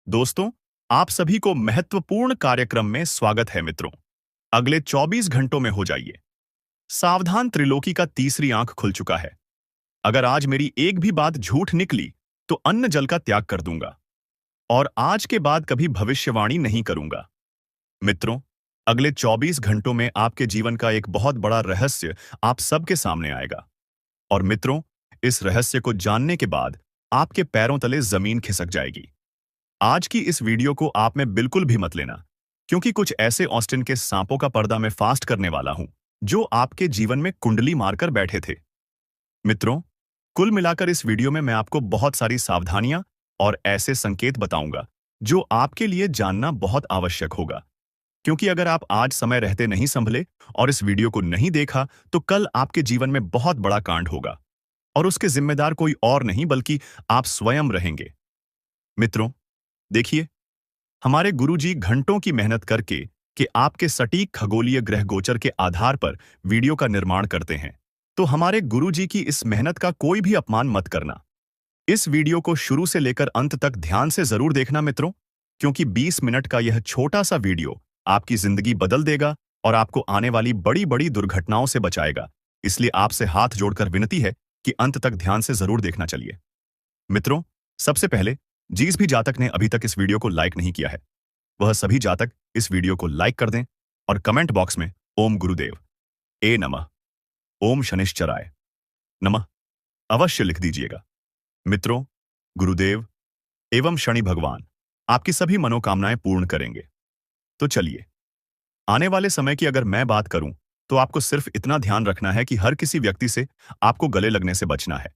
दोस्तों, आप सभी को महत्वपूर्ण कार्यक्रम में स्वागत है मित्रों। अगले 24 घंटों में हो जाइए सावधान। त्रिलोकी का तीसरी आंख खुल चुका है। अगर आज मेरी एक भी बात झूठ निकली तो अन्न जल का त्याग कर दूंगा और आज के बाद कभी भविष्यवाणी नहीं करूंगा। मित्रों, अगले 24 घंटों में आपके जीवन का एक बहुत बड़ा रहस्य आप सबके सामने आएगा। और मित्रों, इस रहस्य को जानने के बाद आपके पैरों तले जमीन खिसक जाएगी। आज की इस वीडियो को आप में बिल्कुल भी मत लेना, क्योंकि कुछ ऐसे ऑस्टिन के सांपों का पर्दा मैं फास्ट करने वाला हूं जो आपके जीवन में कुंडली मारकर बैठे थे। मित्रों, कुल मिलाकर इस वीडियो में मैं आपको बहुत सारी सावधानियां और ऐसे संकेत बताऊंगा जो आपके लिए जानना बहुत आवश्यक होगा। क्योंकि अगर आप आज समय रहते नहीं संभले और इस वीडियो को नहीं देखा तो कल आपके जीवन में बहुत बड़ा कांड होगा और उसके जिम्मेदार कोई और नहीं बल्कि आप स्वयं रहेंगे। मित्रों, देखिए, हमारे गुरुजी घंटों की मेहनत करके कि आपके सटीक खगोलीय ग्रह गोचर के आधार पर वीडियो का निर्माण करते हैं। तो हमारे गुरुजी की इस मेहनत का कोई भी अपमान मत करना। इस वीडियो को शुरू से लेकर अंत तक ध्यान से जरूर देखना मित्रों, क्योंकि 20 मिनट का यह छोटा सा वीडियो आपकी जिंदगी बदल देगा और आपको आने वाली बड़ी बड़ी दुर्घटनाओं से बचाएगा। इसलिए आपसे हाथ जोड़कर विनती है कि अंत तक ध्यान से जरूर देखना। चलिए मित्रों, सबसे पहले, जिस भी जातक ने अभी तक इस वीडियो को लाइक नहीं किया है वह सभी जातक इस वीडियो को लाइक कर दें और कमेंट बॉक्स में ओम गुरुदेव ए नमः, ओम शनिश्चराय नमः अवश्य लिख दीजिएगा। मित्रों, गुरुदेव एवं शनि भगवान आपकी सभी मनोकामनाएं पूर्ण करेंगे। तो चलिए, आने वाले समय की अगर मैं बात करूं तो आपको सिर्फ इतना ध्यान रखना है कि हर किसी व्यक्ति से आपको गले लगने से बचना है,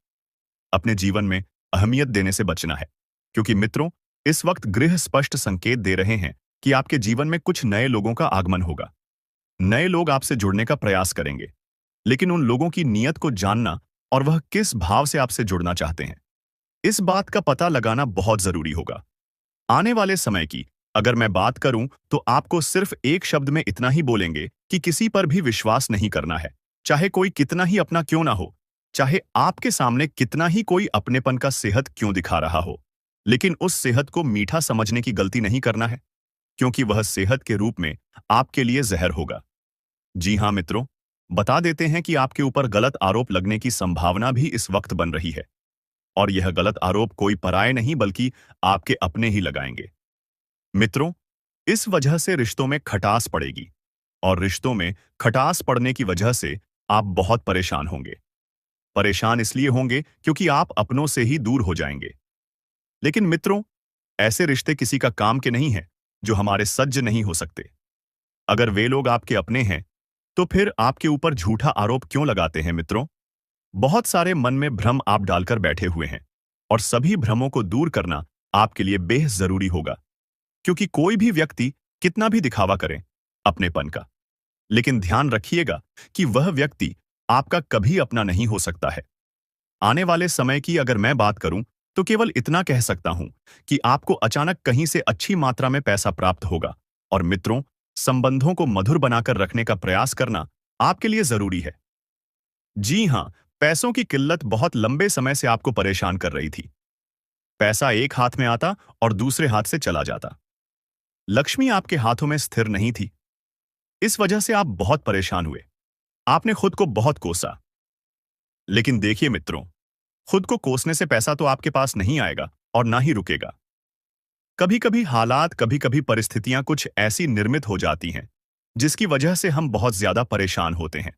अपने जीवन में अहमियत देने से बचना है। क्योंकि मित्रों, इस वक्त ग्रह स्पष्ट संकेत दे रहे हैं कि आपके जीवन में कुछ नए लोगों का आगमन होगा। नए लोग आपसे जुड़ने का प्रयास करेंगे, लेकिन उन लोगों की नीयत को जानना और वह किस भाव से आपसे जुड़ना चाहते हैं, इस बात का पता लगाना बहुत जरूरी होगा। आने वाले समय की अगर मैं बात करूं तो आपको सिर्फ एक शब्द में इतना ही बोलेंगे कि किसी पर भी विश्वास नहीं करना है, चाहे कोई कितना ही अपना क्यों ना हो, चाहे आपके सामने कितना ही कोई अपनेपन का सेहत क्यों दिखा रहा हो, लेकिन उस सेहत को मीठा समझने की गलती नहीं करना है, क्योंकि वह सेहत के रूप में आपके लिए जहर होगा। जी हां मित्रों, बता देते हैं कि आपके ऊपर गलत आरोप लगने की संभावना भी इस वक्त बन रही है और यह गलत आरोप कोई पराये नहीं बल्कि आपके अपने ही लगाएंगे। मित्रों, इस वजह से रिश्तों में खटास पड़ेगी और रिश्तों में खटास पड़ने की वजह से आप बहुत परेशान होंगे। परेशान इसलिए होंगे क्योंकि आप अपनों से ही दूर हो जाएंगे। लेकिन मित्रों, ऐसे रिश्ते किसी का काम के नहीं हैं जो हमारे सज्ज नहीं हो सकते। अगर वे लोग आपके अपने हैं तो फिर आपके ऊपर झूठा आरोप क्यों लगाते हैं मित्रों? बहुत सारे मन में भ्रम आप डालकर बैठे हुए हैं और सभी भ्रमों को दूर करना आपके लिए बेहद जरूरी होगा। क्योंकि कोई भी व्यक्ति कितना भी दिखावा करे अपनेपन का, लेकिन ध्यान रखिएगा कि वह व्यक्ति आपका कभी अपना नहीं हो सकता है। आने वाले समय की अगर मैं बात करूं तो केवल इतना कह सकता हूं कि आपको अचानक कहीं से अच्छी मात्रा में पैसा प्राप्त होगा और मित्रों, संबंधों को मधुर बनाकर रखने का प्रयास करना आपके लिए जरूरी है। जी हां, पैसों की किल्लत बहुत लंबे समय से आपको परेशान कर रही थी। पैसा एक हाथ में आता और दूसरे हाथ से चला जाता। लक्ष्मी आपके हाथों में स्थिर नहीं थी। इस वजह से आप बहुत परेशान हुए। आपने खुद को बहुत कोसा। लेकिन देखिए मित्रों, खुद को कोसने से पैसा तो आपके पास नहीं आएगा और ना ही रुकेगा। कभी कभी हालात, कभी कभी परिस्थितियां कुछ ऐसी निर्मित हो जाती हैं जिसकी वजह से हम बहुत ज्यादा परेशान होते हैं।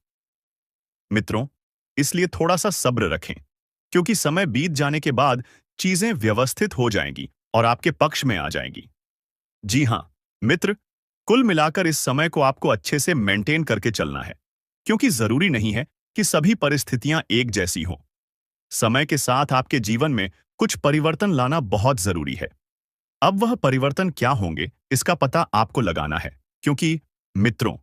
मित्रों, इसलिए थोड़ा सा सब्र रखें, क्योंकि समय बीत जाने के बाद चीजें व्यवस्थित हो जाएंगी और आपके पक्ष में आ जाएंगी। जी हां मित्र, कुल मिलाकर इस समय को आपको अच्छे से मेंटेन करके चलना है, क्योंकि जरूरी नहीं है कि सभी परिस्थितियां एक जैसी हों। समय के साथ आपके जीवन में कुछ परिवर्तन लाना बहुत जरूरी है। अब वह परिवर्तन क्या होंगे इसका पता आपको लगाना है, क्योंकि मित्रों,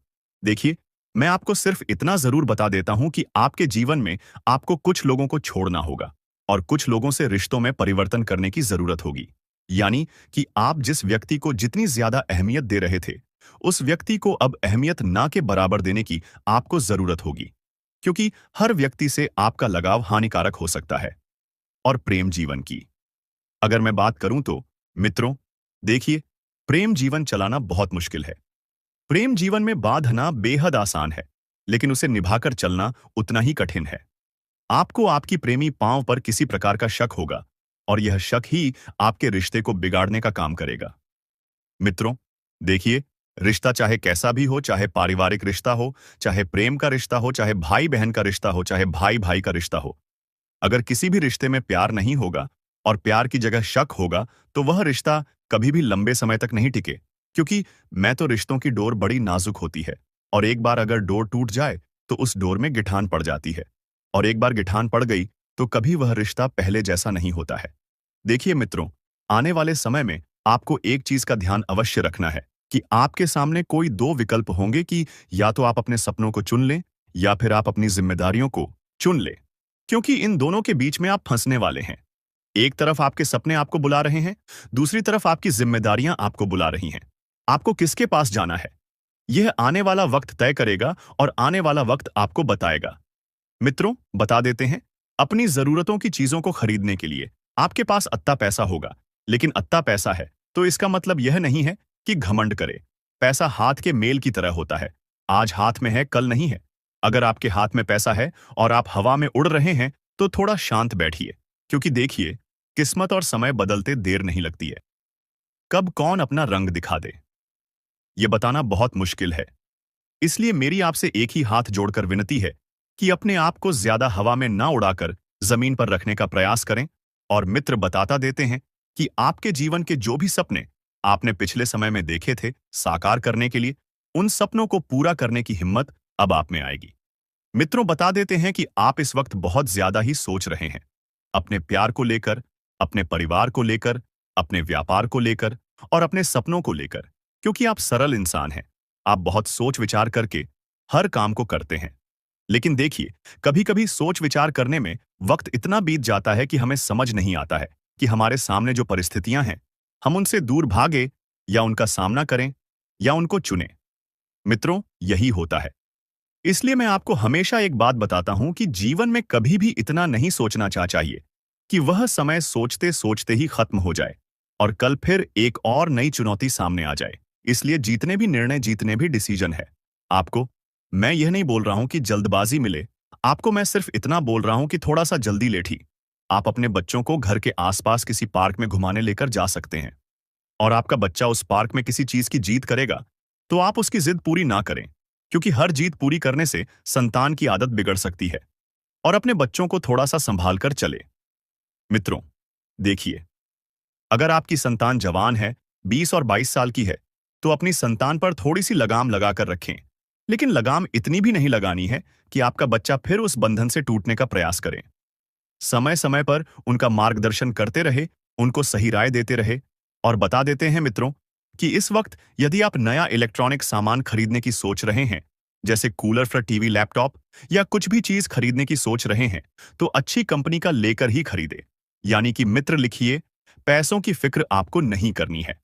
देखिए, मैं आपको सिर्फ इतना जरूर बता देता हूं कि आपके जीवन में आपको कुछ लोगों को छोड़ना होगा और कुछ लोगों से रिश्तों में परिवर्तन करने की जरूरत होगी। यानी कि आप जिस व्यक्ति को जितनी ज्यादा अहमियत दे रहे थे उस व्यक्ति को अब अहमियत ना के बराबर देने की आपको जरूरत होगी, क्योंकि हर व्यक्ति से आपका लगाव हानिकारक हो सकता है। और प्रेम जीवन की अगर मैं बात करूं तो मित्रों, देखिए, प्रेम जीवन चलाना बहुत मुश्किल है। प्रेम जीवन में बांधना बेहद आसान है, लेकिन उसे निभाकर चलना उतना ही कठिन है। आपको आपकी प्रेमी पांव पर किसी प्रकार का शक होगा, और यह शक ही आपके रिश्ते को बिगाड़ने का काम करेगा। मित्रों, देखिए, रिश्ता चाहे कैसा भी हो, चाहे पारिवारिक रिश्ता हो, चाहे प्रेम का रिश्ता हो, चाहे भाई बहन का रिश्ता हो, चाहे भाई भाई का रिश्ता हो, अगर किसी भी रिश्ते में प्यार नहीं होगा और प्यार की जगह शक होगा, तो वह रिश्ता कभी भी लंबे समय तक नहीं टिके। क्योंकि मैं तो रिश्तों की डोर बड़ी नाजुक होती है, और एक बार अगर डोर टूट जाए तो उस डोर में गिठान पड़ जाती है, और एक बार गिठान पड़ गई तो कभी वह रिश्ता पहले जैसा नहीं होता है। देखिए मित्रों, आने वाले समय में आपको एक चीज का ध्यान अवश्य रखना है कि आपके सामने कोई दो विकल्प होंगे कि या तो आप अपने सपनों को चुन लें या फिर आप अपनी जिम्मेदारियों को चुन लें। क्योंकि इन दोनों के बीच में आप फंसने वाले हैं। एक तरफ आपके सपने आपको बुला रहे हैं, दूसरी तरफ आपकी जिम्मेदारियां आपको बुला रही हैं। आपको किसके पास जाना है, यह आने वाला वक्त तय करेगा, और आने वाला वक्त आपको बताएगा। मित्रों, बता देते हैं, अपनी जरूरतों की चीजों को खरीदने के लिए आपके पास अत्ता पैसा होगा, लेकिन अत्ता पैसा है तो इसका मतलब यह नहीं है कि घमंड करे। पैसा हाथ के मेल की तरह होता है, आज हाथ में है कल नहीं है। अगर आपके हाथ में पैसा है और आप हवा में उड़ रहे हैं, तो थोड़ा शांत बैठिए, क्योंकि देखिए, किस्मत और समय बदलते देर नहीं लगती है। कब कौन अपना रंग दिखा दे, यह बताना बहुत मुश्किल है। इसलिए मेरी आपसे एक ही हाथ जोड़कर विनती है कि अपने आप को ज्यादा हवा में ना उड़ाकर जमीन पर रखने का प्रयास करें। और मित्र बताता देते हैं कि आपके जीवन के जो भी सपने आपने पिछले समय में देखे थे साकार करने के लिए, उन सपनों को पूरा करने की हिम्मत अब आप में आएगी। मित्रों बता देते हैं कि आप इस वक्त बहुत ज्यादा ही सोच रहे हैं, अपने प्यार को लेकर, अपने परिवार को लेकर, अपने व्यापार को लेकर और अपने सपनों को लेकर। क्योंकि आप सरल इंसान हैं, आप बहुत सोच विचार करके हर काम को करते हैं। लेकिन देखिए, कभी कभी सोच विचार करने में वक्त इतना बीत जाता है कि हमें समझ नहीं आता है कि हमारे सामने जो परिस्थितियां हैं, हम उनसे दूर भागे या उनका सामना करें या उनको चुनें। मित्रों, यही होता है। इसलिए मैं आपको हमेशा एक बात बताता हूं कि जीवन में कभी भी इतना नहीं सोचना चाहिए कि वह समय सोचते सोचते ही खत्म हो जाए और कल फिर एक और नई चुनौती सामने आ जाए। इसलिए जीतने भी निर्णय, जीतने भी डिसीजन है आपको। मैं यह नहीं बोल रहा हूं कि जल्दबाजी मिले आपको, मैं सिर्फ इतना बोल रहा हूं कि थोड़ा सा जल्दी लेठी। आप अपने बच्चों को घर के आसपास किसी पार्क में घुमाने लेकर जा सकते हैं, और आपका बच्चा उस पार्क में किसी चीज की जीत करेगा तो आप उसकी जिद पूरी ना करें, क्योंकि हर जीत पूरी करने से संतान की आदत बिगड़ सकती है। और अपने बच्चों को थोड़ा सा संभाल कर चले। मित्रों, देखिए, अगर आपकी संतान जवान है, 20 और 22 साल की है, तो अपनी संतान पर थोड़ी सी लगाम लगाकर रखें। लेकिन लगाम इतनी भी नहीं लगानी है कि आपका बच्चा फिर उस बंधन से टूटने का प्रयास करे। समय समय पर उनका मार्गदर्शन करते रहे, उनको सही राय देते रहे। और बता देते हैं मित्रों कि इस वक्त यदि आप नया इलेक्ट्रॉनिक सामान खरीदने की सोच रहे हैं, जैसे कूलर, फिर टीवी, लैपटॉप या कुछ भी चीज खरीदने की सोच रहे हैं, तो अच्छी कंपनी का लेकर ही खरीदे। यानी कि मित्र लिखिए, पैसों की फिक्र आपको नहीं करनी है।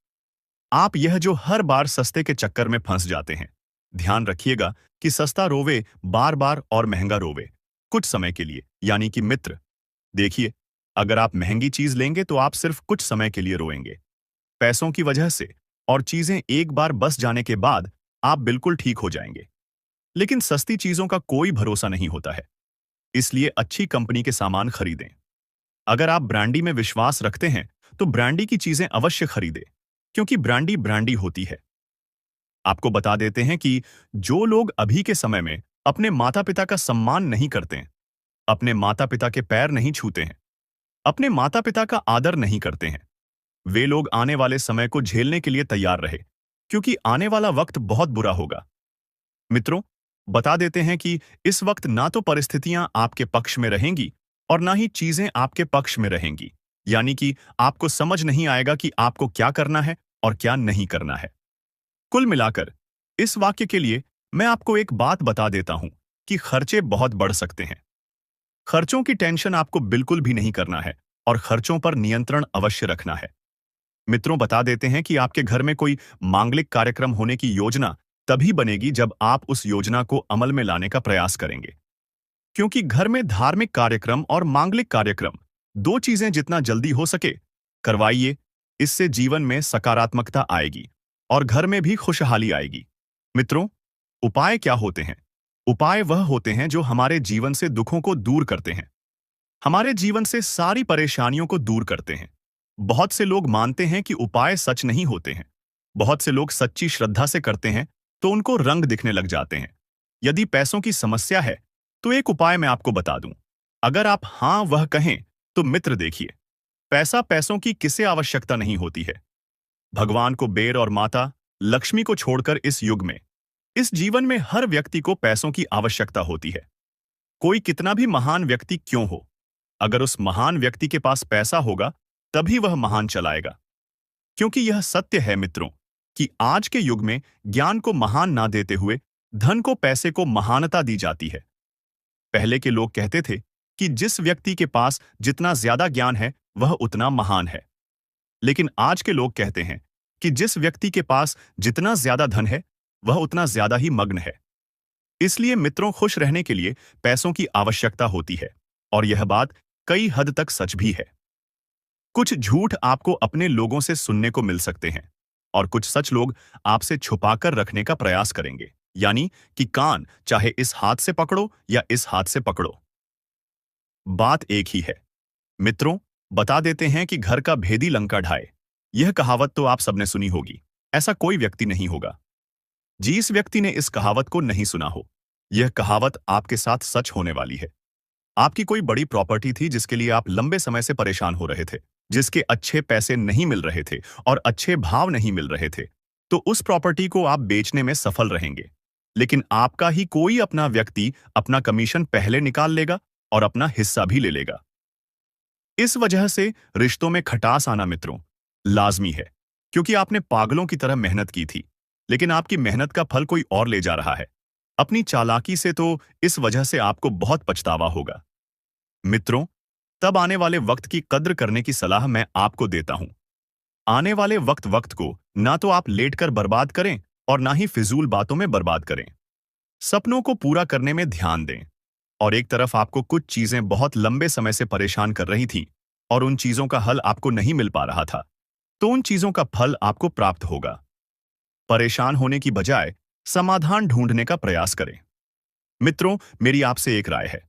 आप यह जो हर बार सस्ते के चक्कर में फंस जाते हैं, ध्यान रखिएगा कि सस्ता रोवे बार बार और महंगा रोवे कुछ समय के लिए। यानी कि मित्र, देखिए, अगर आप महंगी चीज लेंगे तो आप सिर्फ कुछ समय के लिए रोएंगे पैसों की वजह से, और चीजें एक बार बस जाने के बाद आप बिल्कुल ठीक हो जाएंगे। लेकिन सस्ती चीजों का कोई भरोसा नहीं होता है, इसलिए अच्छी कंपनी के सामान खरीदें। अगर आप ब्रांडी में विश्वास रखते हैं तो ब्रांडी की चीजें अवश्य खरीदें, क्योंकि ब्रांडी ब्रांडी होती है। आपको बता देते हैं कि जो लोग अभी के समय में अपने माता पिता का सम्मान नहीं करते हैं, अपने माता पिता के पैर नहीं छूते हैं, अपने माता पिता का आदर नहीं करते हैं, वे लोग आने वाले समय को झेलने के लिए तैयार रहे, क्योंकि आने वाला वक्त बहुत बुरा होगा। मित्रों, बता देते हैं कि इस वक्त ना तो परिस्थितियां आपके पक्ष में रहेंगी और ना ही चीजें आपके पक्ष में रहेंगी। यानी कि आपको समझ नहीं आएगा कि आपको क्या करना है और क्या नहीं करना है। कुल मिलाकर इस वाक्य के लिए मैं आपको एक बात बता देता हूं कि खर्चे बहुत बढ़ सकते हैं। खर्चों की टेंशन आपको बिल्कुल भी नहीं करना है और खर्चों पर नियंत्रण अवश्य रखना है। मित्रों, बता देते हैं कि आपके घर में कोई मांगलिक कार्यक्रम होने की योजना तभी बनेगी जब आप उस योजना को अमल में लाने का प्रयास करेंगे। क्योंकि घर में धार्मिक कार्यक्रम और मांगलिक कार्यक्रम, दो चीजें जितना जल्दी हो सके करवाइए। इससे जीवन में सकारात्मकता आएगी और घर में भी खुशहाली आएगी। मित्रों, उपाय क्या होते हैं? उपाय वह होते हैं जो हमारे जीवन से दुखों को दूर करते हैं, हमारे जीवन से सारी परेशानियों को दूर करते हैं। बहुत से लोग मानते हैं कि उपाय सच नहीं होते हैं। बहुत से लोग सच्ची श्रद्धा से करते हैं तो उनको रंग दिखने लग जाते हैं। यदि पैसों की समस्या है तो एक उपाय मैं आपको बता दूं। अगर आप हां वह कहें तो मित्र देखिए, पैसों की किसे आवश्यकता नहीं होती है। भगवान को बेर और माता लक्ष्मी को छोड़कर इस युग में, इस जीवन में हर व्यक्ति को पैसों की आवश्यकता होती है। कोई कितना भी महान व्यक्ति क्यों हो, अगर उस महान व्यक्ति के पास पैसा होगा तभी वह महान चलाएगा। क्योंकि यह सत्य है मित्रों कि आज के युग में ज्ञान को महान ना देते हुए धन को, पैसे को महानता दी जाती है। पहले के लोग कहते थे कि जिस व्यक्ति के पास जितना ज्यादा ज्ञान है वह उतना महान है। लेकिन आज के लोग कहते हैं कि जिस व्यक्ति के पास जितना ज्यादा धन है वह उतना ज्यादा ही मग्न है। इसलिए मित्रों, खुश रहने के लिए पैसों की आवश्यकता होती है और यह बात कई हद तक सच भी है। कुछ झूठ आपको अपने लोगों से सुनने को मिल सकते हैं और कुछ सच लोग आपसे छुपाकर रखने का प्रयास करेंगे, यानी कि कान चाहे इस हाथ से पकड़ो या इस हाथ से पकड़ो, बात एक ही है। मित्रों, बता देते हैं कि घर का भेदी लंका ढाए, यह कहावत तो आप सबने सुनी होगी। ऐसा कोई व्यक्ति नहीं होगा जिस व्यक्ति ने इस कहावत को नहीं सुना हो। यह कहावत आपके साथ सच होने वाली है। आपकी कोई बड़ी प्रॉपर्टी थी जिसके लिए आप लंबे समय से परेशान हो रहे थे, जिसके अच्छे पैसे नहीं मिल रहे थे और अच्छे भाव नहीं मिल रहे थे, तो उस प्रॉपर्टी को आप बेचने में सफल रहेंगे। लेकिन आपका ही कोई अपना व्यक्ति अपना कमीशन पहले निकाल लेगा और अपना हिस्सा भी ले लेगा। इस वजह से रिश्तों में खटास आना मित्रों लाजमी है, क्योंकि आपने पागलों की तरह मेहनत की थी, लेकिन आपकी मेहनत का फल कोई और ले जा रहा है अपनी चालाकी से, तो इस वजह से आपको बहुत पछतावा होगा। मित्रों, तब आने वाले वक्त की कद्र करने की सलाह मैं आपको देता हूं। आने वाले वक्त को ना तो आप लेटकर बर्बाद करें और ना ही फिजूल बातों में बर्बाद करें। सपनों को पूरा करने में ध्यान दें। और एक तरफ आपको कुछ चीजें बहुत लंबे समय से परेशान कर रही थी और उन चीजों का हल आपको नहीं मिल पा रहा था, तो उन चीजों का फल आपको प्राप्त होगा। परेशान होने की बजाय समाधान ढूंढने का प्रयास करें। मित्रों, मेरी आपसे एक राय है,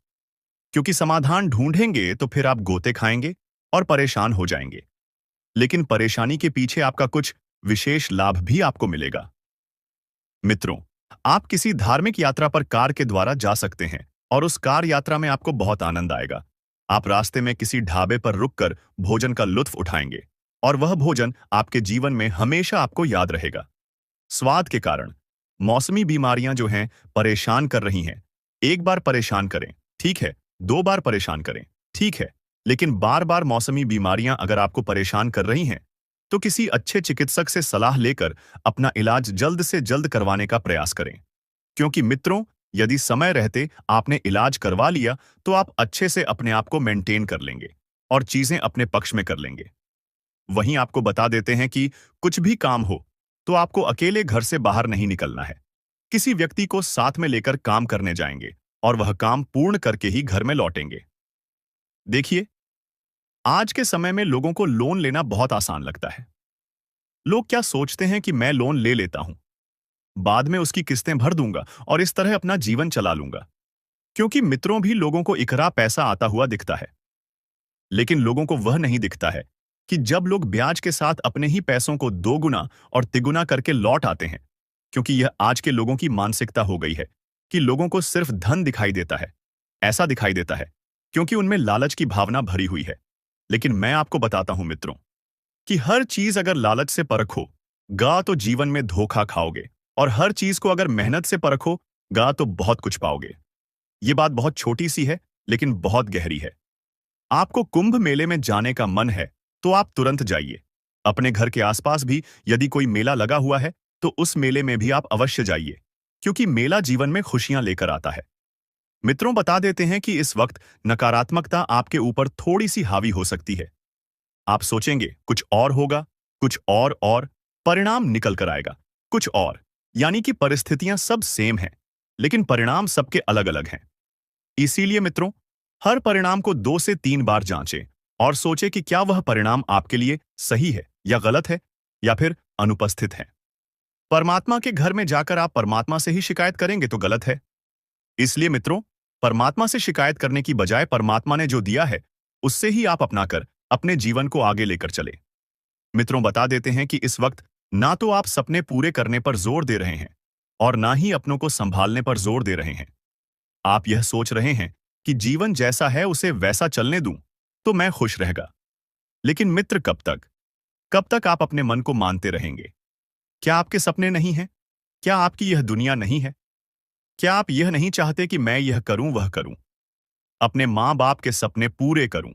क्योंकि समाधान ढूंढेंगे तो फिर आप गोते खाएंगे और परेशान हो जाएंगे, लेकिन परेशानी के पीछे आपका कुछ विशेष लाभ भी आपको मिलेगा। मित्रों, आप किसी धार्मिक यात्रा पर कार के द्वारा जा सकते हैं और उस कार यात्रा में आपको बहुत आनंद आएगा। आप रास्ते में किसी ढाबे पर रुककर भोजन का लुत्फ उठाएंगे और वह भोजन आपके जीवन में हमेशा आपको याद रहेगा। स्वाद के कारण मौसमी बीमारियां जो हैं परेशान कर रही हैं। एक बार परेशान करें, ठीक है, 2 बार परेशान करें, ठीक है, लेकिन बार बार मौसमी बीमारियां अगर आपको परेशान कर रही हैं तो किसी अच्छे चिकित्सक से सलाह लेकर अपना इलाज जल्द से जल्द करवाने का प्रयास करें। क्योंकि मित्रों, यदि समय रहते आपने इलाज करवा लिया तो आप अच्छे से अपने आप को मेंटेन कर लेंगे और चीजें अपने पक्ष में कर लेंगे। वहीं आपको बता देते हैं कि कुछ भी काम हो तो आपको अकेले घर से बाहर नहीं निकलना है। किसी व्यक्ति को साथ में लेकर काम करने जाएंगे और वह काम पूर्ण करके ही घर में लौटेंगे। देखिए, आज के समय में लोगों को लोन लेना बहुत आसान लगता है। लोग क्या सोचते हैं कि मैं लोन ले लेता हूं, बाद में उसकी किस्तें भर दूंगा और इस तरह अपना जीवन चला लूंगा। क्योंकि मित्रों, भी लोगों को इकरा पैसा आता हुआ दिखता है, लेकिन लोगों को वह नहीं दिखता है कि जब लोग ब्याज के साथ अपने ही पैसों को 2 गुना और तिगुना करके लौट आते हैं। क्योंकि यह आज के लोगों की मानसिकता हो गई है कि लोगों को सिर्फ धन दिखाई देता है। ऐसा दिखाई देता है क्योंकि उनमें लालच की भावना भरी हुई है। लेकिन मैं आपको बताता हूं मित्रों कि हर चीज अगर लालच से परखोगा तो जीवन में धोखा खाओगे, और हर चीज को अगर मेहनत से परखोगा तो बहुत कुछ पाओगे। ये बात बहुत छोटी सी है लेकिन बहुत गहरी है। आपको कुंभ मेले में जाने का मन है तो आप तुरंत जाइए। अपने घर के आसपास भी यदि कोई मेला लगा हुआ है तो उस मेले में भी आप अवश्य जाइए, क्योंकि मेला जीवन में खुशियां लेकर आता है। मित्रों, बता देते हैं कि इस वक्त नकारात्मकता आपके ऊपर थोड़ी सी हावी हो सकती है। आप सोचेंगे कुछ और होगा, कुछ और परिणाम निकल कर आएगा कुछ और, यानी कि परिस्थितियां सब सेम हैं, लेकिन परिणाम सबके अलग अलग हैं। इसीलिए मित्रों, हर परिणाम को 2 से 3 बार जांचें और सोचे कि क्या वह परिणाम आपके लिए सही है या गलत है या फिर अनुपस्थित है। परमात्मा के घर में जाकर आप परमात्मा से ही शिकायत करेंगे तो गलत है। इसलिए मित्रों, परमात्मा से शिकायत करने की बजाय परमात्मा ने जो दिया है उससे ही आप अपनाकर अपने जीवन को आगे लेकर चले। मित्रों, बता देते हैं कि इस वक्त ना तो आप सपने पूरे करने पर जोर दे रहे हैं और ना ही अपनों को संभालने पर जोर दे रहे हैं। आप यह सोच रहे हैं कि जीवन जैसा है उसे वैसा चलने दूं तो मैं खुश रहेगा। लेकिन मित्र, कब तक आप अपने मन को मानते रहेंगे? क्या आपके सपने नहीं हैं? क्या आपकी यह दुनिया नहीं है? क्या आप यह नहीं चाहते कि मैं यह करूं वह करूं, अपने मां बाप के सपने पूरे करूं,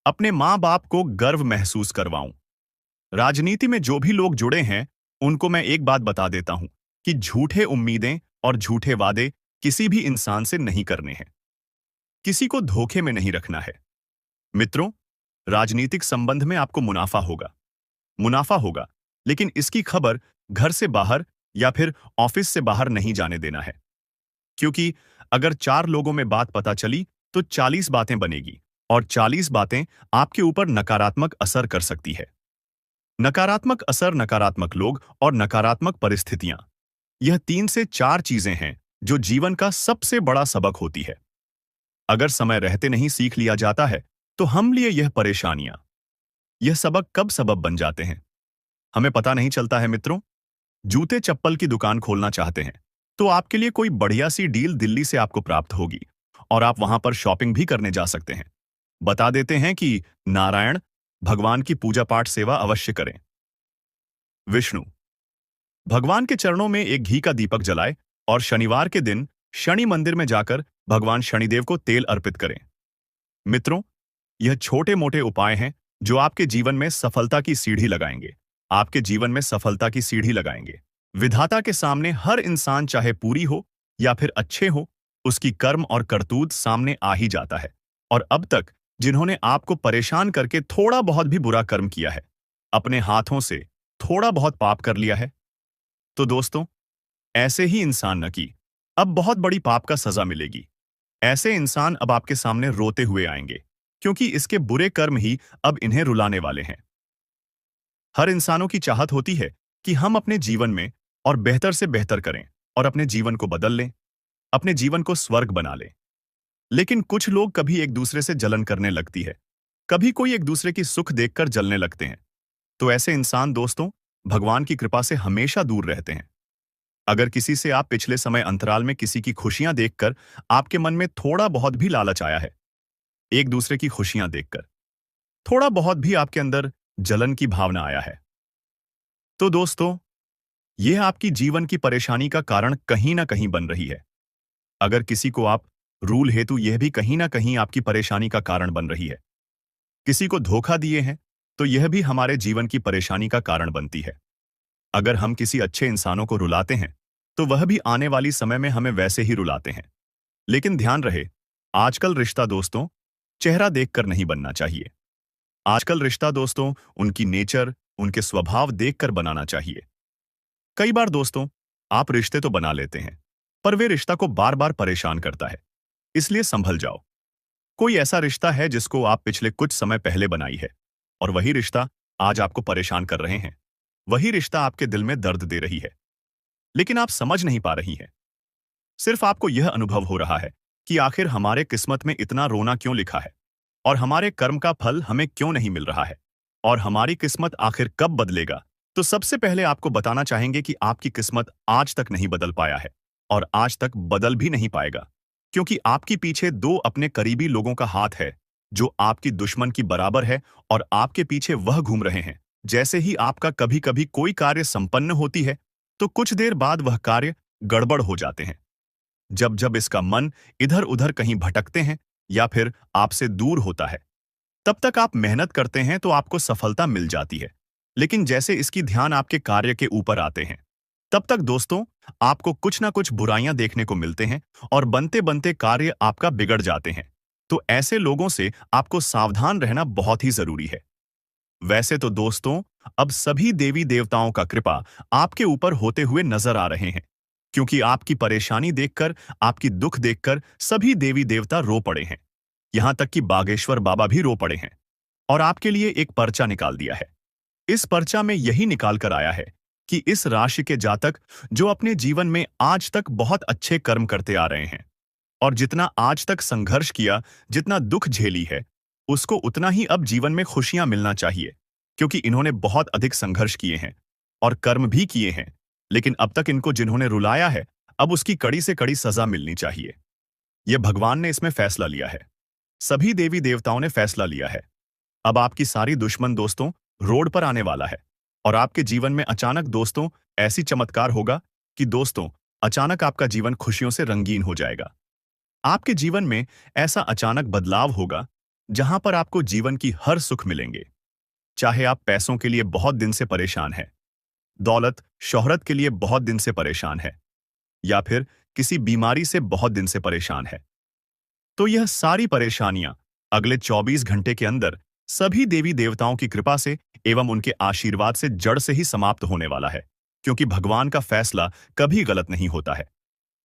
अपने मां बाप को गर्व महसूस करवाऊं? राजनीति में जो भी लोग जुड़े हैं उनको मैं एक बात बता देता हूं कि झूठे उम्मीदें और झूठे वादे किसी भी इंसान से नहीं करने हैं। किसी को धोखे में नहीं रखना है। मित्रों, राजनीतिक संबंध में आपको मुनाफा होगा, लेकिन इसकी खबर घर से बाहर या फिर ऑफिस से बाहर नहीं जाने देना है। क्योंकि अगर 4 लोगों में बात पता चली तो 40 बातें बनेगी और 40 बातें आपके ऊपर नकारात्मक असर कर सकती है। नकारात्मक असर, नकारात्मक लोग और नकारात्मक परिस्थितियां, यह 3 से 4 चीजें हैं जो जीवन का सबसे बड़ा सबक होती है। अगर समय रहते नहीं सीख लिया जाता है तो हम लिए यह परेशानियां, यह सबक कब सबब बन जाते हैं हमें पता नहीं चलता है। मित्रों, जूते चप्पल की दुकान खोलना चाहते हैं तो आपके लिए कोई बढ़िया सी डील दिल्ली से आपको प्राप्त होगी और आप वहां पर शॉपिंग भी करने जा सकते हैं। बता देते हैं कि नारायण भगवान की पूजा पाठ सेवा अवश्य करें। विष्णु भगवान के चरणों में एक घी का दीपक जलाए और शनिवार के दिन शनि मंदिर में जाकर भगवान शनिदेव को तेल अर्पित करें। मित्रों, यह छोटे मोटे उपाय हैं जो आपके जीवन में सफलता की सीढ़ी लगाएंगे। आपके जीवन में सफलता की सीढ़ी लगाएंगे। विधाता के सामने हर इंसान, चाहे पूरी हो या फिर अच्छे हो, उसकी कर्म और करतूत सामने आ ही जाता है। और अब तक जिन्होंने आपको परेशान करके थोड़ा बहुत भी बुरा कर्म किया है, अपने हाथों से थोड़ा बहुत पाप कर लिया है, तो दोस्तों, ऐसे ही इंसान न कि अब बहुत बड़ी पाप का सजा मिलेगी। ऐसे इंसान अब आपके सामने रोते हुए आएंगे, क्योंकि इसके बुरे कर्म ही अब इन्हें रुलाने वाले हैं। हर इंसानों की चाहत होती है कि हम अपने जीवन में और बेहतर से बेहतर करें और अपने जीवन को बदल लें, अपने जीवन को स्वर्ग बना लें। लेकिन कुछ लोग कभी एक दूसरे से जलन करने लगती है, कभी कोई एक दूसरे की सुख देखकर जलने लगते हैं। तो ऐसे इंसान दोस्तों, भगवान की कृपा से हमेशा दूर रहते हैं। अगर किसी से आप पिछले समय अंतराल में किसी की खुशियां देखकर आपके मन में थोड़ा बहुत भी लालच आया है, एक दूसरे की खुशियां देखकर थोड़ा बहुत भी आपके अंदर जलन की भावना आया है, तो दोस्तों, यह आपकी जीवन की परेशानी का कारण कहीं ना कहीं बन रही है। अगर किसी को आप रूल हेतु, यह भी कहीं ना कहीं आपकी परेशानी का कारण बन रही है। किसी को धोखा दिए हैं तो यह भी हमारे जीवन की परेशानी का कारण बनती है। अगर हम किसी अच्छे इंसानों को रुलाते हैं तो वह भी आने वाली समय में हमें वैसे ही रुलाते हैं। लेकिन ध्यान रहे, आजकल रिश्ता दोस्तों चेहरा देखकर नहीं बनना चाहिए। आजकल रिश्ता दोस्तों उनकी नेचर, उनके स्वभाव देखकर बनाना चाहिए। कई बार दोस्तों आप रिश्ते तो बना लेते हैं पर वे रिश्ता को बार बार परेशान करता है, इसलिए संभल जाओ। कोई ऐसा रिश्ता है जिसको आप पिछले कुछ समय पहले बनाई है और वही रिश्ता आज आपको परेशान कर रहे हैं। वही रिश्ता आपके दिल में दर्द दे रही है, लेकिन आप समझ नहीं पा रही हैं। सिर्फ आपको यह अनुभव हो रहा है कि आखिर हमारे किस्मत में इतना रोना क्यों लिखा है और हमारे कर्म का फल हमें क्यों नहीं मिल रहा है और हमारी किस्मत आखिर कब बदलेगा। तो सबसे पहले आपको बताना चाहेंगे कि आपकी किस्मत आज तक नहीं बदल पाया है और आज तक बदल भी नहीं पाएगा, क्योंकि आपके पीछे 2 अपने करीबी लोगों का हाथ है जो आपकी दुश्मन की बराबर है और आपके पीछे वह घूम रहे हैं। जैसे ही आपका कभी कभी कोई कार्य संपन्न होती है तो कुछ देर बाद वह कार्य गड़बड़ हो जाते हैं। जब जब इसका मन इधर उधर कहीं भटकते हैं या फिर आपसे दूर होता है, तब तक आप मेहनत करते हैं तो आपको सफलता मिल जाती है। लेकिन जैसे इसकी ध्यान आपके कार्य के ऊपर आते हैं, तब तक दोस्तों आपको कुछ ना कुछ बुराइयां देखने को मिलते हैं और बनते बनते कार्य आपका बिगड़ जाते हैं। तो ऐसे लोगों से आपको सावधान रहना बहुत ही जरूरी है। वैसे तो दोस्तों अब सभी देवी देवताओं का कृपा आपके ऊपर होते हुए नजर आ रहे हैं, क्योंकि आपकी परेशानी देखकर, आपकी दुख देखकर सभी देवी देवता रो पड़े हैं। यहां तक कि बागेश्वर बाबा भी रो पड़े हैं। और आपके लिए एक पर्चा निकाल दिया है। इस पर्चा में यही निकाल कर आया है कि इस राशि के जातक जो अपने जीवन में आज तक बहुत अच्छे कर्म करते आ रहे हैं और जितना आज तक संघर्ष किया, जितना दुख झेली है, उसको उतना ही अब जीवन में खुशियां मिलना चाहिए, क्योंकि इन्होंने बहुत अधिक संघर्ष किए हैं और कर्म भी किए हैं, लेकिन अब तक इनको जिन्होंने रुलाया है, अब उसकी कड़ी से कड़ी सजा मिलनी चाहिए। यह भगवान ने इसमें फैसला लिया है। सभी देवी देवताओं ने फैसला लिया है। अब आपकी सारी दुश्मन दोस्तों रोड पर आने वाला है और आपके जीवन में अचानक दोस्तों ऐसी चमत्कार होगा कि दोस्तों अचानक आपका जीवन खुशियों से रंगीन हो जाएगा। आपके जीवन में ऐसा अचानक बदलाव होगा जहां पर आपको जीवन की हर सुख मिलेंगे। चाहे आप पैसों के लिए बहुत दिन से परेशान हैं, दौलत शोहरत के लिए बहुत दिन से परेशान है, या फिर किसी बीमारी से बहुत दिन से परेशान है, तो यह सारी परेशानियां अगले 24 घंटे के अंदर सभी देवी देवताओं की कृपा से एवं उनके आशीर्वाद से जड़ से ही समाप्त होने वाला है, क्योंकि भगवान का फैसला कभी गलत नहीं होता है।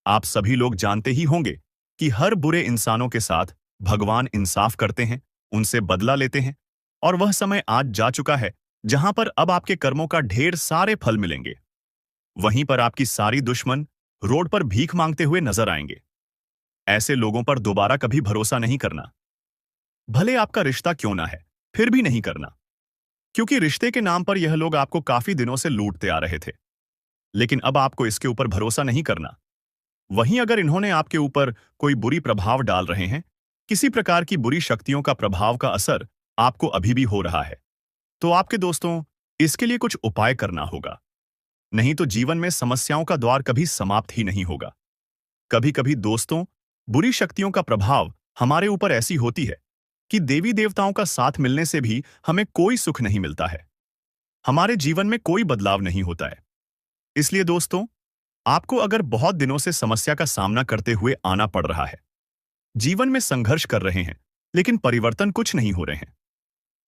आप सभी लोग जानते ही होंगे कि हर बुरे इंसानों के साथ भगवान इंसाफ करते हैं, उनसे बदला लेते हैं, और वह समय आज जा चुका है जहां पर अब आपके कर्मों का ढेर सारे फल मिलेंगे। वहीं पर आपकी सारी दुश्मन रोड पर भीख मांगते हुए नजर आएंगे। ऐसे लोगों पर दोबारा कभी भरोसा नहीं करना। भले आपका रिश्ता क्यों ना है, फिर भी नहीं करना, क्योंकि रिश्ते के नाम पर यह लोग आपको काफी दिनों से लूटते आ रहे थे, लेकिन अब आपको इसके ऊपर भरोसा नहीं करना। वहीं अगर इन्होंने आपके ऊपर कोई बुरी प्रभाव डाल रहे हैं, किसी प्रकार की बुरी शक्तियों का प्रभाव का असर आपको अभी भी हो रहा है, तो आपके दोस्तों इसके लिए कुछ उपाय करना होगा। नहीं तो जीवन में समस्याओं का द्वार कभी समाप्त ही नहीं होगा। कभी कभी दोस्तों बुरी शक्तियों का प्रभाव हमारे ऊपर ऐसी होती है कि देवी देवताओं का साथ मिलने से भी हमें कोई सुख नहीं मिलता है, हमारे जीवन में कोई बदलाव नहीं होता है। इसलिए दोस्तों आपको अगर बहुत दिनों से समस्या का सामना करते हुए आना पड़ रहा है, जीवन में संघर्ष कर रहे हैं लेकिन परिवर्तन कुछ नहीं हो रहे हैं,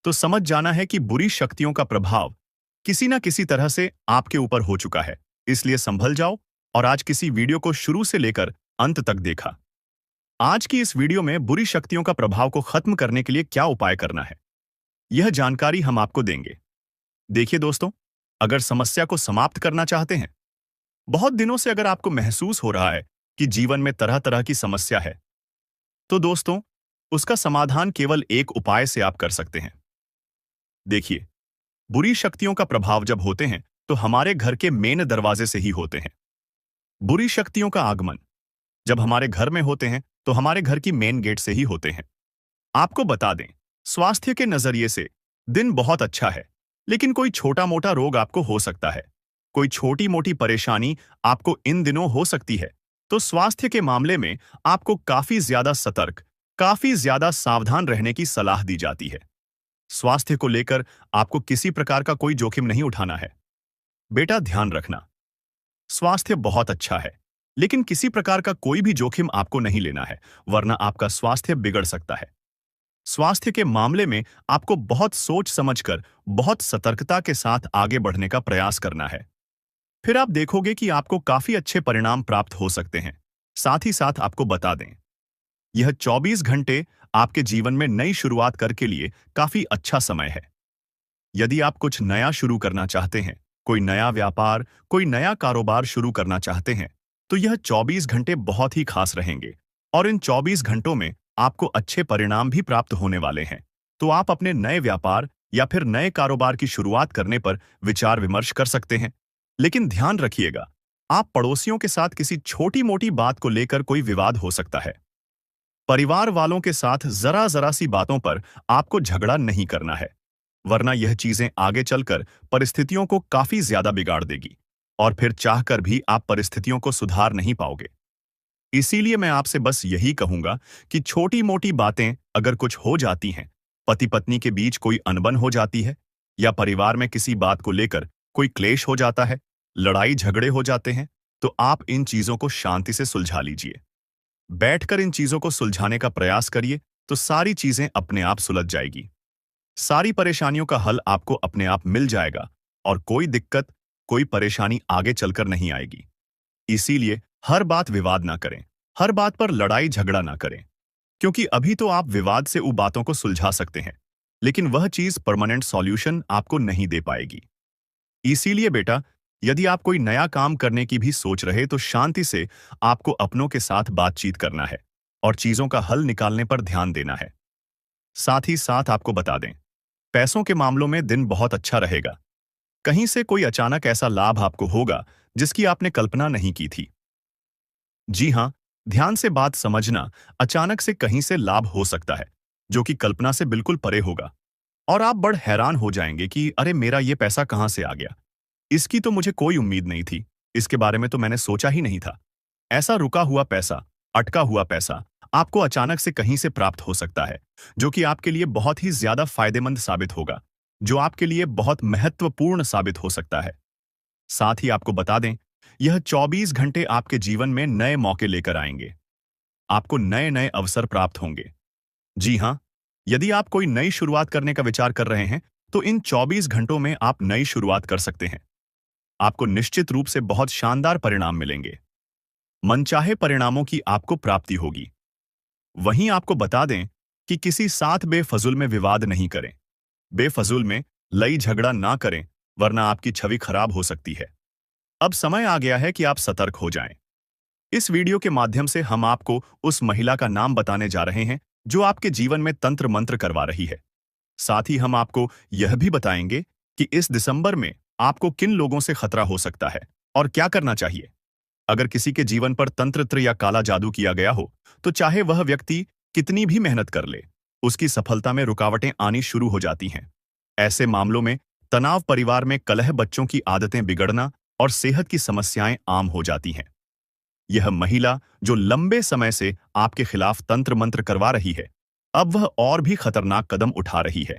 तो समझ जाना है कि बुरी शक्तियों का प्रभाव किसी ना किसी तरह से आपके ऊपर हो चुका है। इसलिए संभल जाओ और आज किसी वीडियो को शुरू से लेकर अंत तक देखा। आज की इस वीडियो में बुरी शक्तियों का प्रभाव को खत्म करने के लिए क्या उपाय करना है, यह जानकारी हम आपको देंगे। देखिए दोस्तों, अगर समस्या को समाप्त करना चाहते हैं, बहुत दिनों से अगर आपको महसूस हो रहा है कि जीवन में तरह तरह की समस्या है, तो दोस्तों उसका समाधान केवल एक उपाय से आप कर सकते हैं। देखिए, बुरी शक्तियों का प्रभाव जब होते हैं तो हमारे घर के मेन दरवाजे से ही होते हैं। बुरी शक्तियों का आगमन जब हमारे घर में होते हैं तो हमारे घर की मेन गेट से ही होते हैं। आपको बता दें, स्वास्थ्य के नजरिए से दिन बहुत अच्छा है, लेकिन कोई छोटा मोटा रोग आपको हो सकता है, कोई छोटी मोटी परेशानी आपको इन दिनों हो सकती है। तो स्वास्थ्य के मामले में आपको काफी ज्यादा सतर्क, काफी ज्यादा सावधान रहने की सलाह दी जाती है। स्वास्थ्य को लेकर आपको किसी प्रकार का कोई जोखिम नहीं उठाना है। बेटा ध्यान रखना, स्वास्थ्य बहुत अच्छा है, लेकिन किसी प्रकार का कोई भी जोखिम आपको नहीं लेना है, वरना आपका स्वास्थ्य बिगड़ सकता है। स्वास्थ्य के मामले में आपको बहुत सोच समझकर, बहुत सतर्कता के साथ आगे बढ़ने का प्रयास करना है। फिर आप देखोगे कि आपको काफी अच्छे परिणाम प्राप्त हो सकते हैं। साथ ही साथ आपको बता दें, यह 24 घंटे आपके जीवन में नई शुरुआत करके लिए काफी अच्छा समय है। यदि आप कुछ नया शुरू करना चाहते हैं, कोई नया व्यापार, कोई नया कारोबार शुरू करना चाहते हैं, तो यह 24 घंटे बहुत ही खास रहेंगे और इन 24 घंटों में आपको अच्छे परिणाम भी प्राप्त होने वाले हैं। तो आप अपने नए व्यापार या फिर नए कारोबार की शुरुआत करने पर विचार विमर्श कर सकते हैं। लेकिन ध्यान रखिएगा, आप पड़ोसियों के साथ किसी छोटी मोटी बात को लेकर कोई विवाद हो सकता है। परिवार वालों के साथ जरा जरा सी बातों पर आपको झगड़ा नहीं करना है, वरना यह चीजें आगे चलकर परिस्थितियों को काफी ज्यादा बिगाड़ देगी और फिर चाहकर भी आप परिस्थितियों को सुधार नहीं पाओगे। इसीलिए मैं आपसे बस यही कहूंगा कि छोटी मोटी बातें अगर कुछ हो जाती हैं, पति पत्नी के बीच कोई अनबन हो जाती है या परिवार में किसी बात को लेकर कोई क्लेश हो जाता है, लड़ाई झगड़े हो जाते हैं, तो आप इन चीजों को शांति से सुलझा लीजिए। बैठकर इन चीजों को सुलझाने का प्रयास करिए तो सारी चीजें अपने आप सुलझ जाएगी। सारी परेशानियों का हल आपको अपने आप मिल जाएगा और कोई दिक्कत, कोई परेशानी आगे चलकर नहीं आएगी। इसीलिए हर बात विवाद ना करें, हर बात पर लड़ाई झगड़ा ना करें, क्योंकि अभी तो आप विवाद से उन बातों को सुलझा सकते हैं, लेकिन वह चीज परमानेंट सॉल्यूशन आपको नहीं दे पाएगी। इसीलिए बेटा, यदि आप कोई नया काम करने की भी सोच रहे तो शांति से आपको अपनों के साथ बातचीत करना है और चीजों का हल निकालने पर ध्यान देना है। साथ ही साथ आपको बता दें, पैसों के मामलों में दिन बहुत अच्छा रहेगा। कहीं से कोई अचानक ऐसा लाभ आपको होगा जिसकी आपने कल्पना नहीं की थी। जी हाँ, ध्यान से बात समझना, अचानक से कहीं से लाभ हो सकता है जो कि कल्पना से बिल्कुल परे होगा और आप बड़ हैरान हो जाएंगे कि अरे मेरा ये पैसा कहाँ से आ गया। इसकी तो मुझे कोई उम्मीद नहीं थी, इसके बारे में तो मैंने सोचा ही नहीं था। ऐसा रुका हुआ पैसा, अटका हुआ पैसा आपको अचानक से कहीं से प्राप्त हो सकता है, जो कि आपके लिए बहुत ही ज्यादा फायदेमंद साबित होगा, जो आपके लिए बहुत महत्वपूर्ण साबित हो सकता है। साथ ही आपको बता दें, यह 24 घंटे आपके जीवन में नए मौके लेकर आएंगे। आपको नए नए अवसर प्राप्त होंगे। जी हाँ, यदि आप कोई नई शुरुआत करने का विचार कर रहे हैं, तो इन 24 घंटों में आप नई शुरुआत कर सकते हैं। आपको निश्चित रूप से बहुत शानदार परिणाम मिलेंगे। मनचाहे परिणामों की आपको प्राप्ति होगी। वहीं आपको बता दें कि किसी साथ बेफजूल में विवाद नहीं करें। बेफजूल में लई झगड़ा ना करें, वरना आपकी छवि खराब हो सकती है। अब समय आ गया है कि आप सतर्क हो जाएं। इस वीडियो के माध्यम से हम आपको उस महिला का नाम बताने जा रहे हैं जो आपके जीवन में तंत्र मंत्र करवा रही है। साथ ही हम आपको यह भी बताएंगे कि इस दिसंबर में आपको किन लोगों से खतरा हो सकता है और क्या करना चाहिए। अगर किसी के जीवन पर तंत्र या काला जादू किया गया हो, तो चाहे वह व्यक्ति कितनी भी मेहनत कर ले, उसकी सफलता में रुकावटें आनी शुरू हो जाती हैं। ऐसे मामलों में तनाव, परिवार में कलह, बच्चों की आदतें बिगड़ना और सेहत की समस्याएं आम हो जाती हैं। यह महिला जो लंबे समय से आपके खिलाफ तंत्र मंत्र करवा रही है, अब वह और भी खतरनाक कदम उठा रही है।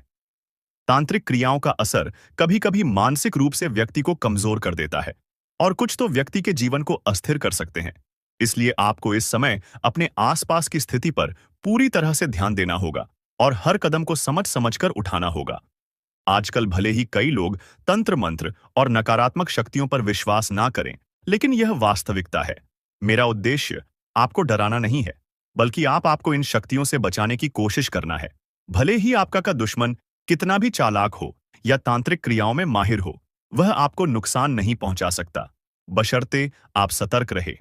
तांत्रिक क्रियाओं का असर कभी कभी मानसिक रूप से व्यक्ति को कमजोर कर देता है और कुछ तो व्यक्ति के जीवन को अस्थिर कर सकते हैं। इसलिए आपको इस समय अपने आसपास की स्थिति पर पूरी तरह से ध्यान देना होगा और हर कदम को समझ समझकर उठाना होगा। आजकल भले ही कई लोग तंत्र मंत्र और नकारात्मक शक्तियों पर विश्वास ना करें, लेकिन यह वास्तविकता है। मेरा उद्देश्य आपको डराना नहीं है, बल्कि आपको इन शक्तियों से बचाने की कोशिश करना है। भले ही आपका का दुश्मन कितना भी चालाक हो या तांत्रिक क्रियाओं में माहिर हो, वह आपको नुकसान नहीं पहुंचा सकता, बशर्ते आप सतर्क रहे।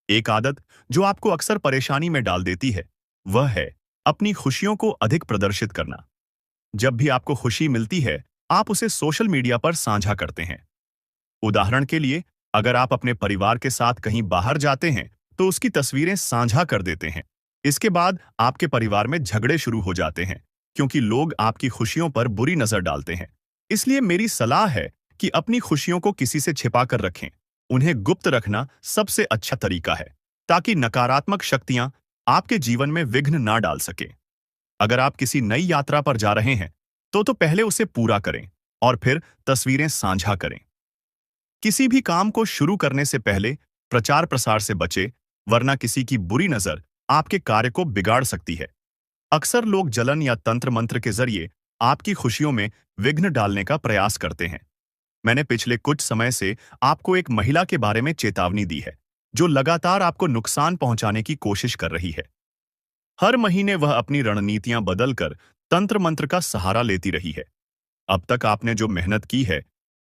एक आदत जो आपको अक्सर परेशानी में डाल देती है, वह है अपनी खुशियों को अधिक प्रदर्शित करना। जब भी आपको खुशी मिलती है, आप उसे सोशल मीडिया पर साझा करते हैं। उदाहरण के लिए, अगर आप अपने परिवार के साथ कहीं बाहर जाते हैं, तो उसकी तस्वीरें साझा कर देते हैं। इसके बाद आपके परिवार में झगड़े शुरू हो जाते हैं, क्योंकि लोग आपकी खुशियों पर बुरी नजर डालते हैं। इसलिए मेरी सलाह है कि अपनी खुशियों को किसी से छिपा कर रखें। उन्हें गुप्त रखना सबसे अच्छा तरीका है, ताकि नकारात्मक शक्तियां आपके जीवन में विघ्न ना डाल सके। अगर आप किसी नई यात्रा पर जा रहे हैं, तो पहले उसे पूरा करें और फिर तस्वीरें साझा करें। किसी भी काम को शुरू करने से पहले प्रचार प्रसार से बचें, वरना किसी की बुरी नजर आपके कार्य को बिगाड़ सकती है। अक्सर लोग जलन या तंत्र मंत्र के जरिए आपकी खुशियों में विघ्न डालने का प्रयास करते हैं। मैंने पिछले कुछ समय से आपको एक महिला के बारे में चेतावनी दी है, जो लगातार आपको नुकसान पहुंचाने की कोशिश कर रही है। हर महीने वह अपनी रणनीतियां बदलकर तंत्र मंत्र का सहारा लेती रही है। अब तक आपने जो मेहनत की है,